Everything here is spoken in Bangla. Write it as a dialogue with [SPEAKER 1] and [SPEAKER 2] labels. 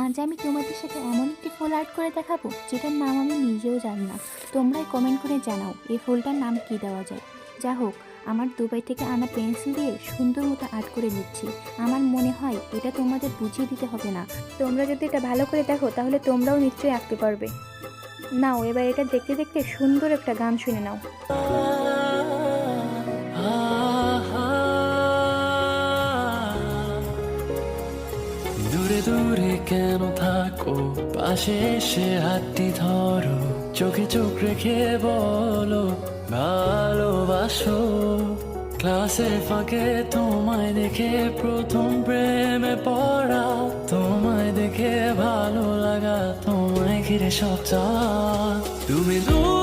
[SPEAKER 1] আজ আমি তোমাদের সাথে এমন একটি ফুল আর্ট করে দেখাবো যেটার নাম আমি নিজেও জানি না। তোমরাই কমেন্ট করে জানাও এই ফুলটার নাম কি দেওয়া যায়। যা হোক, আমার দুবাই থেকে আনা পেন্সিল দিয়ে সুন্দর মতো আর্ট করে নিচ্ছি। আমার মনে হয় এটা তোমাদের বুঝিয়ে দিতে হবে না। তোমরা যদি এটা ভালো করে দেখো তাহলে তোমরাও নিশ্চয়ই আঁকতে পারবে। নাও এবার এটা দেখতে দেখতে সুন্দর একটা গান শুনে নাও।
[SPEAKER 2] দূরে দূরে কেন থাকো, পাশে এসে হাতটি ধরো, চোখে চোখ রেখে বলো ভালোবাসো। ক্লাসের ফাঁকে তোমায় দেখে প্রথম প্রেমে পড়া, তোমায় দেখে ভালো লাগা, তোমায় ঘিরে সব চাওয়া। তুমি দূর